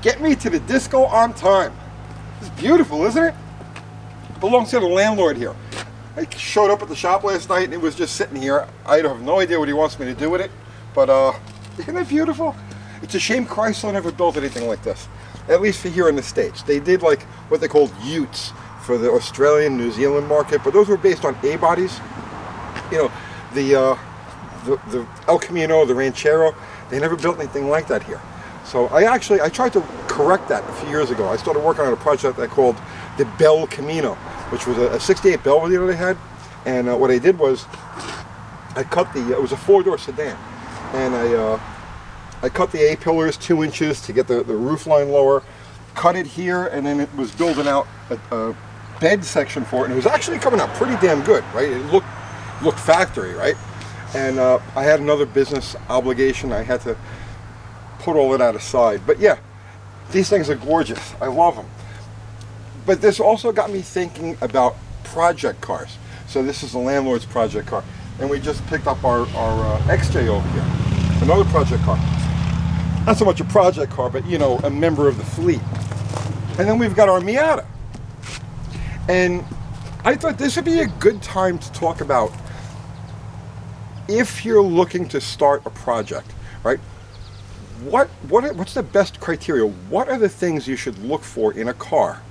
Get me to the disco on time. It's beautiful, isn't it? Belongs to the landlord here. I showed up at the shop last night and it was just sitting here. I have no idea what he wants me to do with it, but isn't it beautiful? It's a shame Chrysler never built anything like this, at least for here in the States. They did like what they called utes for the Australian, New Zealand market, but those were based on A-bodies. You know, the El Camino, the Ranchero, they never built anything like that here. So I tried to correct that a few years ago. I started working on a project I called the Bell Camino, which was a 68 Belvedere they had. And what I did was, I cut it was a 4-door sedan. And I cut the A-pillars 2 inches to get the roof line lower, cut it here, and then it was building out a bed section for it. And it was actually coming out pretty damn good, right? It looked factory, right? And I had another business obligation. I had to put all of that aside. But yeah, these things are gorgeous. I love them. But this also got me thinking about project cars. So this is the landlord's project car. And we just picked up our XJ over here. Another project car. Not so much a project car, but you know, a member of the fleet. And then we've got our Miata. And I thought this would be a good time to talk about if you're looking to start a project, right? What's the best criteria? What are the things you should look for in a car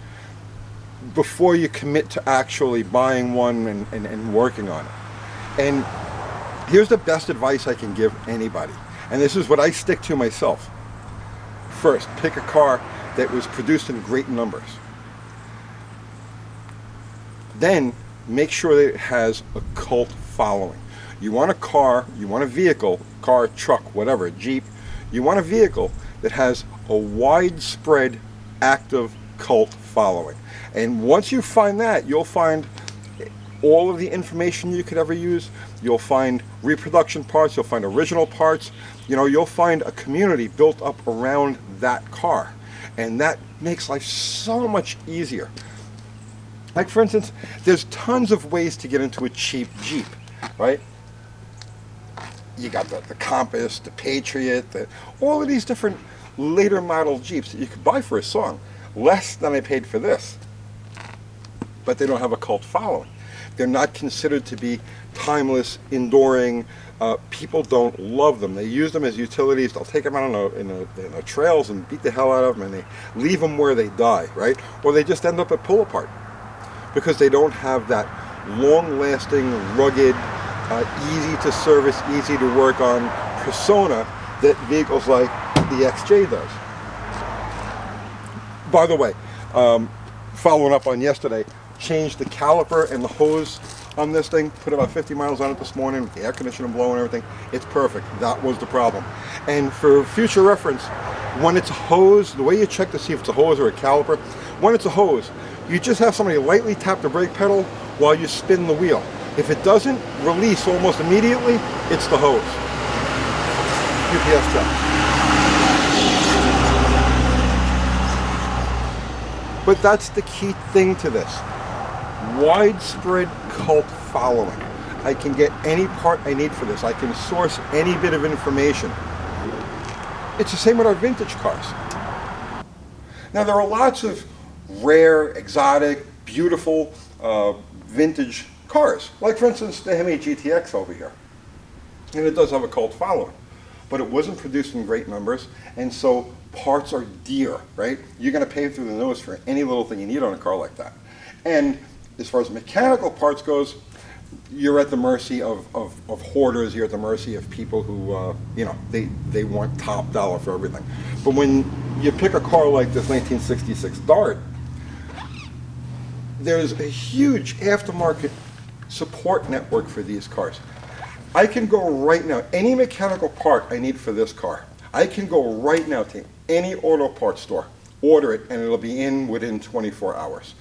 before you commit to actually buying one and working on it? And here's the best advice I can give anybody. And this is what I stick to myself. First, pick a car that was produced in great numbers. Then, make sure that it has a cult following. You want a car, you want a vehicle, car, truck, whatever, a Jeep. You want a vehicle that has a widespread, active cult following. And once you find that, you'll find all of the information you could ever use. You'll find reproduction parts, you'll find original parts. You know, you'll find a community built up around that car. And that makes life so much easier. Like for instance, there's tons of ways to get into a cheap Jeep, right? You got the Compass, the Patriot, all of these different later model Jeeps that you could buy for a song. Less than I paid for this. But they don't have a cult following. They're not considered to be timeless, enduring. People don't love them. They use them as utilities. They'll take them out in the trails and beat the hell out of them, and they leave them where they die, right? Or they just end up at pull apart because they don't have that long-lasting, rugged, easy to service, easy to work on persona that vehicles like the XJ does. By the way, following up on yesterday, changed the caliper and the hose on this thing, put about 50 miles on it this morning with the air conditioner blowing and everything. It's perfect. That was the problem. And for future reference, when it's a hose, the way you check to see if it's a hose or a caliper, when it's a hose, you just have somebody lightly tap the brake pedal while you spin the wheel. If it doesn't release almost immediately, it's the hose. UPS check. But that's the key thing to this. Widespread cult following. I can get any part I need for this. I can source any bit of information. It's the same with our vintage cars. Now there are lots of rare, exotic, beautiful vintage cars. Like for instance the Hemi GTX over here. And it does have a cult following. But it wasn't produced in great numbers, and so parts are dear, right? You're going to pay through the nose for any little thing you need on a car like that. And as far as mechanical parts goes, you're at the mercy of hoarders. You're at the mercy of people who, you know, they want top dollar for everything. But when you pick a car like this 1966 Dart, there's a huge aftermarket support network for these cars. I can go right now, any mechanical part I need for this car, I can go right now to any auto parts store, order it, and it'll be in within 24 hours.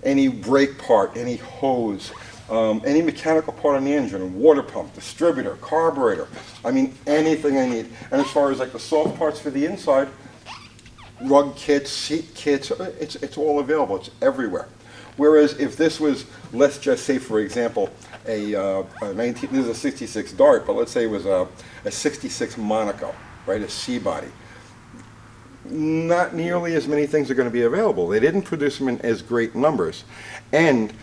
Any brake part, any hose, any mechanical part on the engine, a water pump, distributor, carburetor, I mean anything I need. And as far as like the soft parts for the inside, rug kits, seat kits, it's all available, it's everywhere. Whereas if this was, let's just say for example, this is a 66 Dart, but let's say it was a 66 Monaco, right, a C-body. not nearly as many things are going to be available. They didn't produce them in as great numbers, and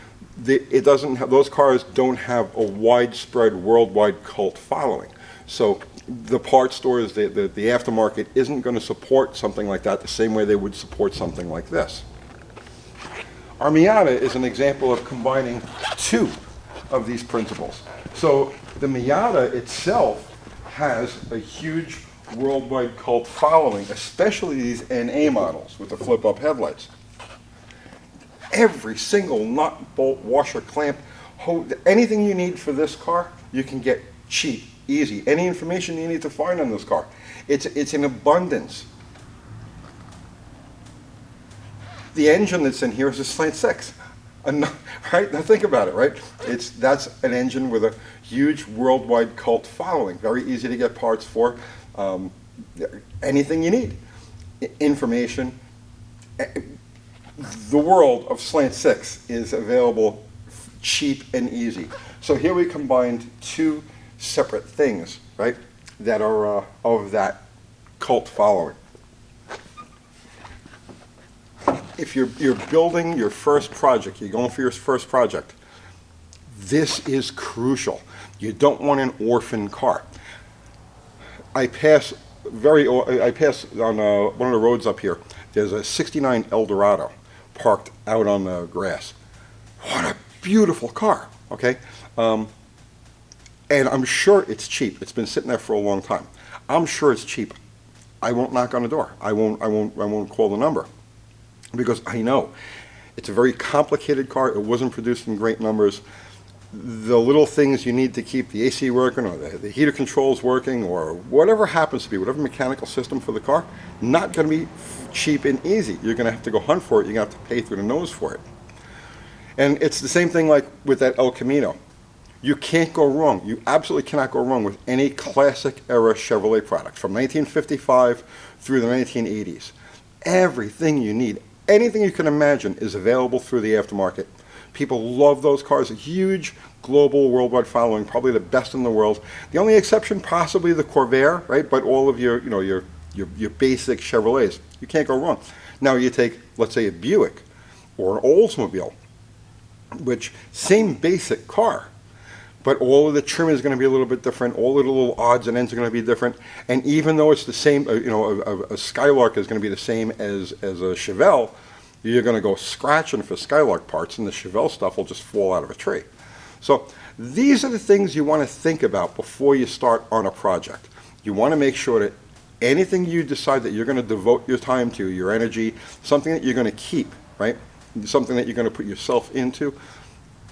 it doesn't have, those cars don't have a widespread worldwide cult following. So the parts stores, the aftermarket isn't going to support something like that the same way they would support something like this. Our Miata is an example of combining two of these principles. So the Miata itself has a huge worldwide cult following, especially these NA models with the flip-up headlights. Every single nut, bolt, washer, clamp, anything you need for this car, you can get cheap, easy. Any information you need to find on this car, it's in abundance. The engine that's in here is a Slant 6. Right? Now think about it, right? That's an engine with a huge worldwide cult following. Very easy to get parts for. Anything you need. Information. The world of Slant 6 is available cheap and easy. So here we combined two separate things, right, that are of that cult following. If you're building your first project, you're going for your first project, this is crucial. You don't want an orphan car. I pass on one of the roads up here. There's a '69 Eldorado parked out on the grass. What a beautiful car, okay? And I'm sure it's cheap. It's been sitting there for a long time. I'm sure it's cheap. I won't knock on the door. I won't call the number, because I know it's a very complicated car. It wasn't produced in great numbers. The little things you need to keep the AC working, or the heater controls working, or whatever happens to be, whatever mechanical system for the car, not going to be cheap and easy. You're going to have to go hunt for it. You're going to have to pay through the nose for it. And it's the same thing like with that El Camino. You can't go wrong. You absolutely cannot go wrong with any classic era Chevrolet product from 1955 through the 1980s. Everything you need, anything you can imagine, is available through the aftermarket. People love those cars. A huge global worldwide following, probably the best in the world. The only exception possibly the Corvair, right? But all of your basic Chevrolets, you can't go wrong. Now you take, let's say, a Buick or an Oldsmobile, which same basic car, but all of the trim is going to be a little bit different. All of the little odds and ends are going to be different. And even though it's the same, a Skylark is going to be the same as a Chevelle, you're going to go scratching for Skylark parts, and the Chevelle stuff will just fall out of a tree. So these are the things you want to think about before you start on a project. You want to make sure that anything you decide that you're going to devote your time to, your energy, something that you're going to keep, right? Something that you're going to put yourself into,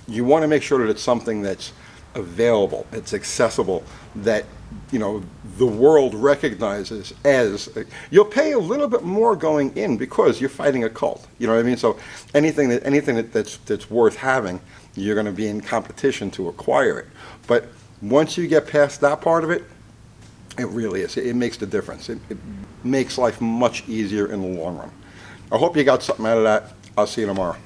you want to make sure that it's something that's available, it's accessible, that the world recognizes as. You'll pay a little bit more going in because you're fighting a cult. You know what I mean? So anything that's worth having, you're going to be in competition to acquire it. But once you get past that part of it, it really is. It makes the difference. It makes life much easier in the long run. I hope you got something out of that. I'll see you tomorrow.